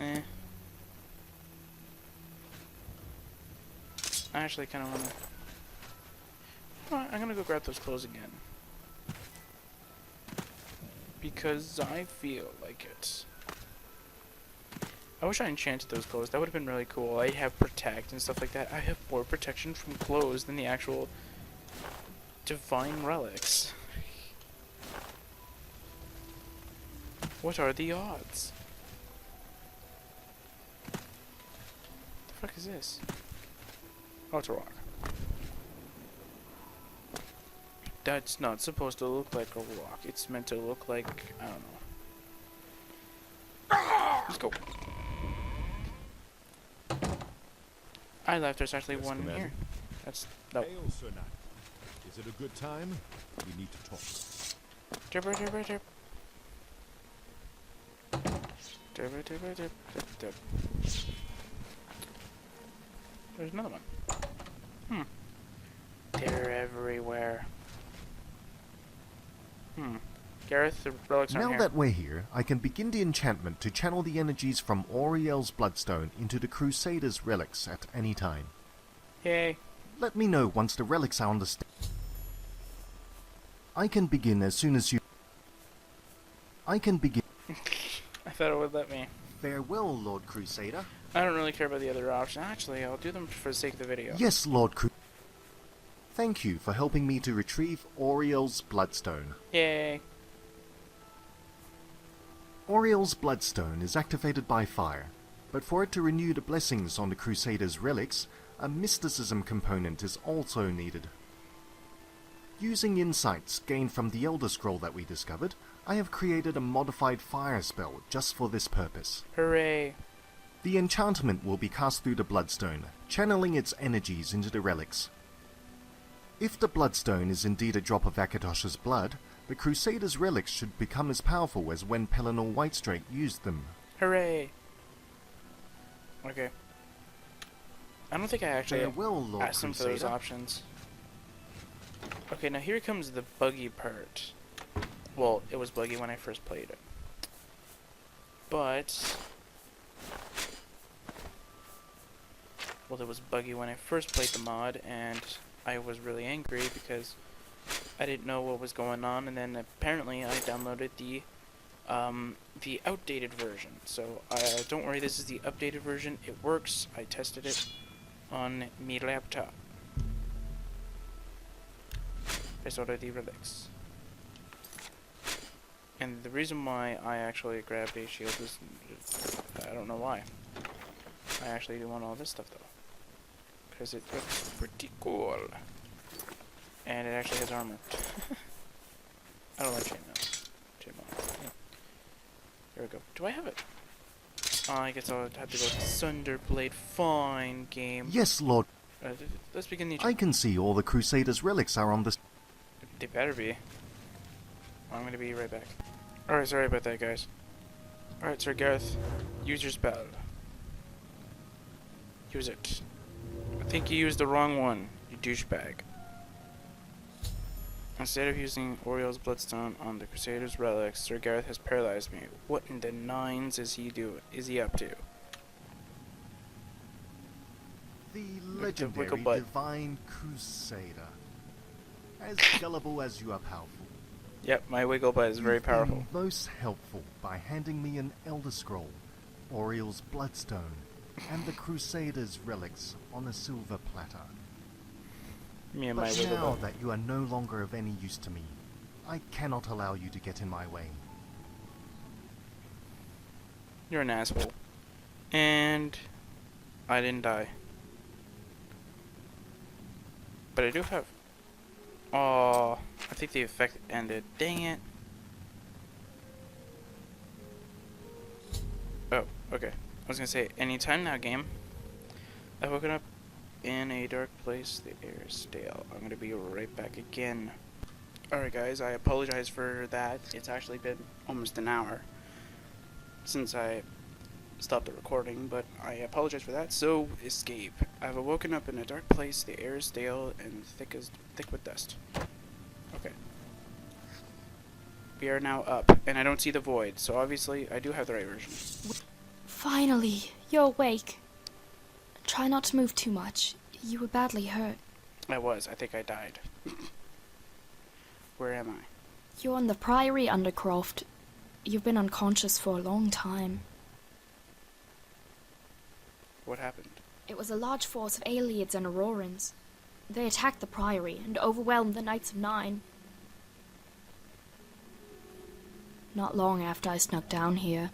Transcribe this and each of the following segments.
Eh. I actually kind of want to... I'm gonna go grab those clothes again. Because I feel like it. I wish I enchanted those clothes. That would have been really cool. I have protect and stuff like that. I have more protection from clothes than the actual divine relics. What are the odds? The fuck is this? Oh, it's a rock. That's not supposed to look like a rock. It's meant to look like, I don't know. Let's go. I left. There's actually Yes, one Commander. here. That's no. Hail, Sir Knight. Is it a good time? We need to talk. Derp, derp, derp, derp. Derp, derp, derp, derp, derp, derp. There's another one. They're everywhere. Gareth, the relics aren't Now here. that we're here, I can begin the enchantment to channel the energies from Auriel's Bloodstone into the Crusader's relics at any time. Yay. Let me know once the relics are on the I can begin as soon as you... I can begin... I thought it would let me. Farewell, Lord Crusader. I don't really care about the other option. Actually, I'll do them for the sake of the video. Yes, Lord Crusader. Thank you for helping me to retrieve Auriel's Bloodstone. Yay. Auriel's Bloodstone is activated by fire, but for it to renew the blessings on the Crusader's relics, a mysticism component is also needed. Using insights gained from the Elder Scroll that we discovered, I have created a modified fire spell just for this purpose. Hooray. The enchantment will be cast through the Bloodstone, channeling its energies into the relics. If the Bloodstone is indeed a drop of Akatosh's blood, the Crusader's relics should become as powerful as when Pelennor Whitestrake used them. Hooray. Okay. I don't think I actually Farewell, Lord asked them for those Crusader. options. Okay, now here comes the buggy part. Well, it was buggy when I first played it. But... well, it was buggy when I first played the mod, and I was really angry because I didn't know what was going on, and then apparently I downloaded the outdated version. So don't worry, this is the updated version. It works. I tested it on my laptop. There's all of the relics. And the reason why I actually grabbed a shield is, I don't know why. I actually do want all this stuff though, because it looks pretty cool. And it actually has armor. I don't like chainmail. Yeah. There we go. Do I have it? Oh, I guess I'll have to go Sunderblade. Fine, game. Yes, Lord. Let's begin the... I can see all the Crusader's relics are on the... They better be. I'm gonna be right back. Alright, sorry about that, guys. Alright, Sir Gareth. Use your spell. Use it. I think you used the wrong one, you douchebag. Instead of using Auriel's Bloodstone on the Crusader's relics, Sir Gareth has paralyzed me. What in the nines is he doing? Is he up to? The wiggle legendary butt. Divine Crusader. As gullible as you are powerful. Yep, my wiggle butt is very You've been powerful. most helpful by handing me an Elder Scroll, Auriel's Bloodstone, and the Crusader's relics on a silver platter. Me and my But wiggle now butt. that you are no longer of any use to me, I cannot allow you to get in my way. You're an asshole. And I didn't die. But I do have... oh, I think the effect ended. Dang it. Oh, okay. I was gonna say, anytime now, game. I've woken up in a dark place. The air is stale. I'm gonna be right back again. Alright guys, I apologize for that. It's actually been almost an hour since I stopped the recording, but I apologize for that. So, escape. I've awoken up in a dark place. The air is stale and thick with dust. Okay. We are now up, and I don't see the void, so obviously I do have the right version. Finally, you're awake. Try not to move too much. You were badly hurt. I was. I think I died. Where am I? You're in the Priory, undercroft. You've been unconscious for a long time. What happened? It was a large force of Aliens and Aurorans. They attacked the Priory and overwhelmed the Knights of Nine. Not long after I snuck down here,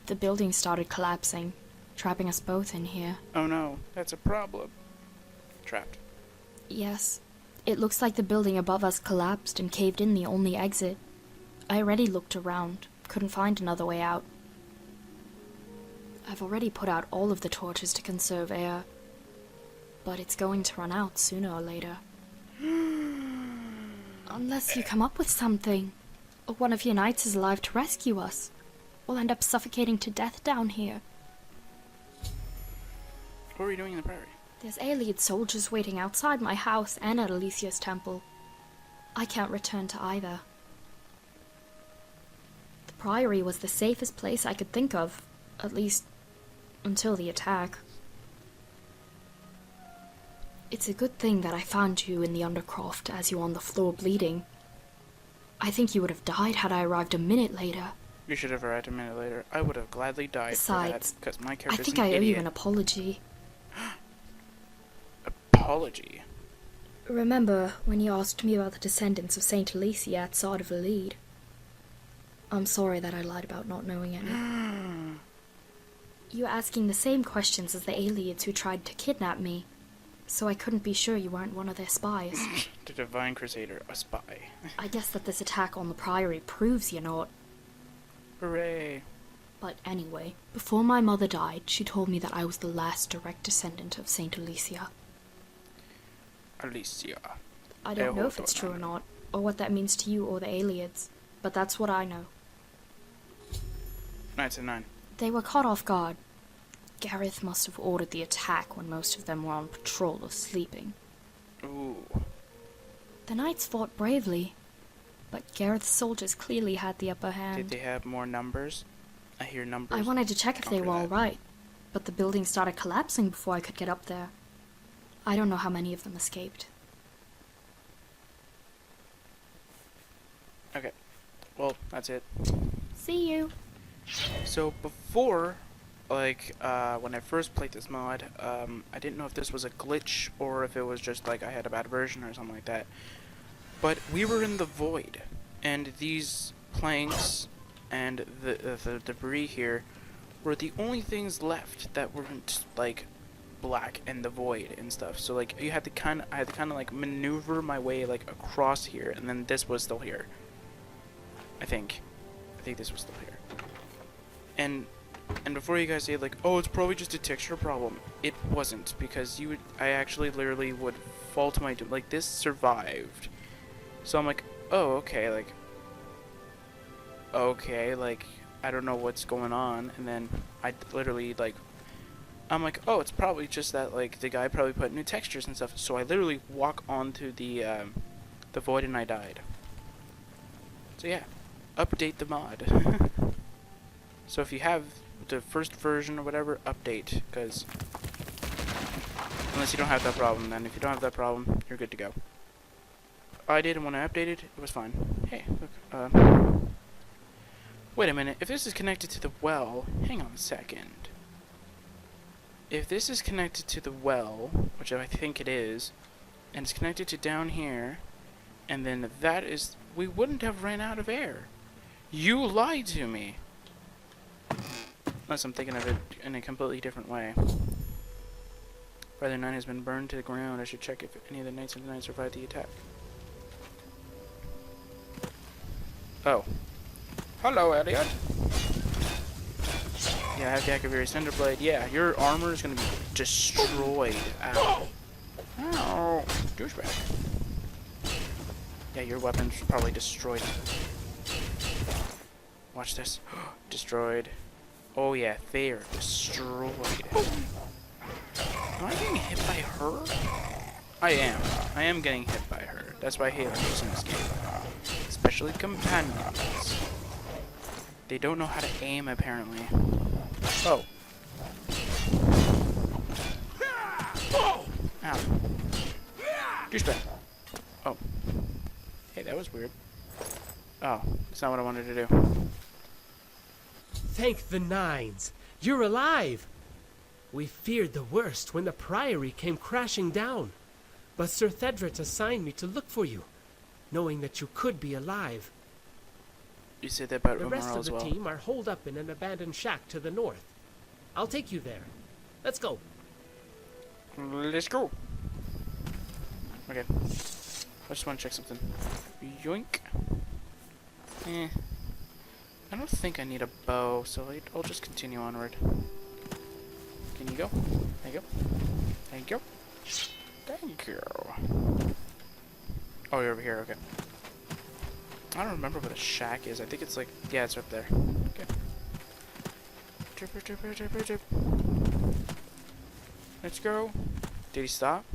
the building started collapsing, trapping us both in here. Oh no, that's a problem. Trapped. Yes, it looks like the building above us collapsed and caved in the only exit. I already looked around, couldn't find another way out. I've already put out all of the torches to conserve air, but it's going to run out sooner or later. Unless you come up with something, or one of your knights is alive to rescue us, we'll end up suffocating to death down here. What were you doing in the Priory? There's alien soldiers waiting outside my house and at Alicia's temple. I can't return to either. The Priory was the safest place I could think of, at least until the attack. It's a good thing that I found you in the undercroft as you were on the floor bleeding. I think you would have died had I arrived a minute later. You should have arrived a minute later. I would have gladly died Besides, for that, because my I character's think an I owe you idiot. an apology. Apology? Remember when you asked me about the descendants of Saint Alicia at Sard of the Lead? I'm sorry that I lied about not knowing any. You were asking the same questions as the aliens who tried to kidnap me, so I couldn't be sure you weren't one of their spies. The Divine Crusader, a spy. I guess that this attack on the Priory proves you're not. Hooray. But anyway, before my mother died, she told me that I was the last direct descendant of Saint Alicia. Alicia. I don't know if it's true or not, or what that means to you or the aliens, but that's what I know. Knights of Nine. They were caught off guard. Gareth must have ordered the attack when most of them were on patrol or sleeping. Ooh. The knights fought bravely, but Gareth's soldiers clearly had the upper hand. Did they have more numbers? I hear numbers. I wanted to check if they were all right, but the building started collapsing before I could get up there. I don't know how many of them escaped. Okay. Well, that's it. See you! So before, like, when I first played this mod, I didn't know if this was a glitch or if it was just like I had a bad version or something like that. But we were in the void, and these planks and the debris here were the only things left that weren't like black and the void and stuff. So like I had to kind of like maneuver my way like across here, and then this was still here. I think this was still here. And before you guys say like, oh, it's probably just a texture problem, it wasn't, because I actually literally would fall to my doom. Like, this survived. So I'm like, oh, okay, like, I don't know what's going on. And then I literally, like, I'm like, oh, it's probably just that, like, the guy probably put new textures and stuff. So I literally walk onto the void and I died. So yeah, update the mod. So if you have the first version or whatever, update, because unless you don't have that problem, then if you don't have that problem, you're good to go. I did, and when I updated, it was fine. Hey, look, wait a minute, if this is connected to the well, hang on a second. If this is connected to the well, which I think it is, and it's connected to down here, and then that is, we wouldn't have ran out of air. You lied to me. Unless I'm thinking of it in a completely different way. Brother 9 has been burned to the ground. I should check if any of the Knights of the Night survived the attack. Oh. Hello, Elliot. Yeah, I have the Akaviri Cinderblade. Yeah, your armor is gonna be destroyed. Ow. Ow. Douchebag. Yeah, your weapon's probably destroyed. Watch this. Destroyed. Oh yeah, they are destroyed. Am I getting hit by her? I am. I am getting hit by her. That's why I hate enemies in this game. Especially companions. They don't know how to aim, apparently. Oh. Douchebag. Oh. Hey, that was weird. Oh, that's not what I wanted to do. Thank the nines! You're alive! We feared the worst when the Priory came crashing down. But Sir Thedret assigned me to look for you, knowing that you could be alive. You said that about The rest Umaril of as the well. team are holed up in an abandoned shack to the north. I'll take you there. Let's go. Let's go. Okay. I just want to check something. Yoink. I don't think I need a bow, so I'll just continue onward. Can you go? There you go. Thank you. Thank you. Oh, you're over here. Okay. I don't remember what a shack is. I think it's like... Yeah, it's up there. Okay. Let's go. Did he stop?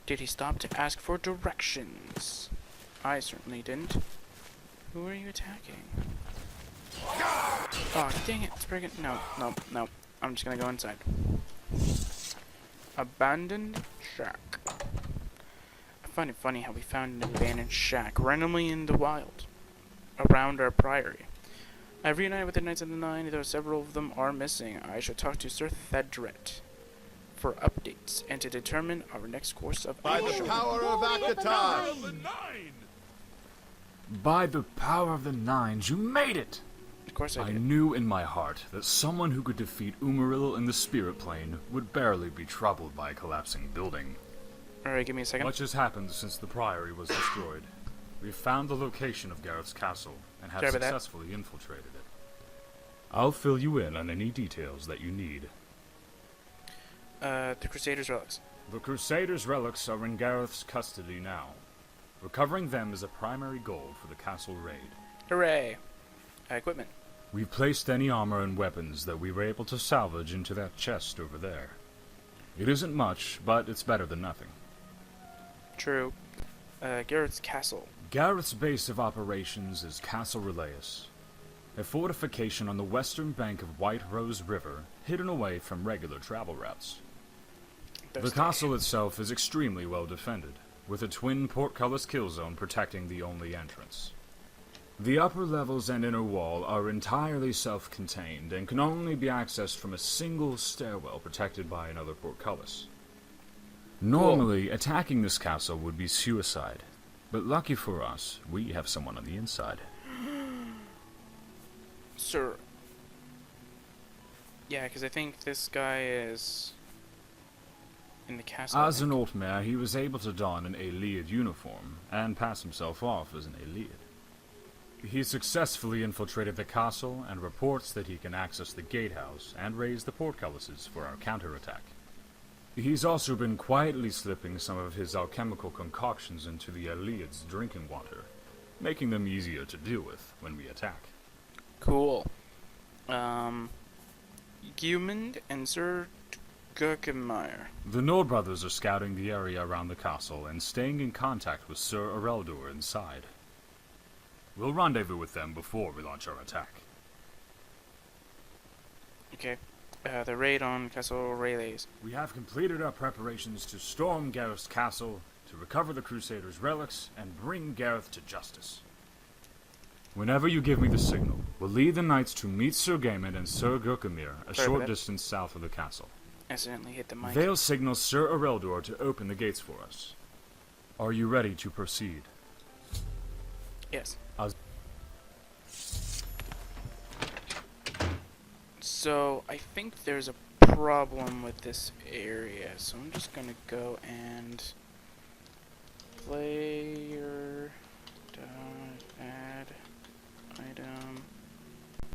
Did he stop to ask for directions? I certainly didn't. Who are you attacking? Oh, dang it. Friggin' no. I'm just gonna go inside. Abandoned shack. I find it funny how we found an abandoned shack randomly in the wild around our priory. I've reunited with the Knights of the Nine, though several of them are missing. I should talk to Sir Thedret for updates and to determine our next course of By the action. power of Akatar! By the power of the Nines, you made it! Of course I I did. knew in my heart that someone who could defeat Umaril in the spirit plane would barely be troubled by a collapsing building. Alright, give me a second. Much has happened since the Priory was destroyed. We've found the location of Gareth's castle and have Sorry about that. successfully infiltrated it. I'll fill you in on any details that you need. The Crusaders' relics. The Crusaders' relics are in Gareth's custody now. Recovering them is a primary goal for the castle raid. Hooray! Equipment. We've placed any armor and weapons that we were able to salvage into that chest over there. It isn't much, but it's better than nothing. True. Garrett's castle. Gareth's base of operations is Castle Relayus, a fortification on the western bank of White Rose River, hidden away from regular travel routes. The castle itself is extremely well defended, with a twin portcullis kill zone protecting the only entrance. The upper levels and inner wall are entirely self-contained and can only be accessed from a single stairwell protected by another portcullis. Normally, attacking this castle would be suicide, but lucky for us, we have someone on the inside. Sir. Yeah, because I think this guy is in the castle. As an Altmare, he was able to don an Aeleid uniform and pass himself off as an Aeleid. He successfully infiltrated the castle and reports that he can access the gatehouse and raise the portcullises for our counterattack. He's also been quietly slipping some of his alchemical concoctions into the Aeleids' drinking water, making them easier to deal with when we attack. Cool. Gumund and Sir Gurkenmeyer. The Nord brothers are scouting the area around the castle and staying in contact with Sir Ereldor inside. We'll rendezvous with them before we launch our attack. Okay. The raid on Castle Relays. We have completed our preparations to storm Gareth's castle, to recover the Crusaders' relics, and bring Gareth to justice. Whenever you give me the signal, we'll lead the knights to meet Sir Gaimond and Sir Gurkemir, a Sorry short about that. distance south of the castle. Accidentally hit the mic. They'll signal Sir Ereldor to open the gates for us. Are you ready to proceed? Yes. As- So, I think there's a problem with this area, so I'm just gonna go and player dot add item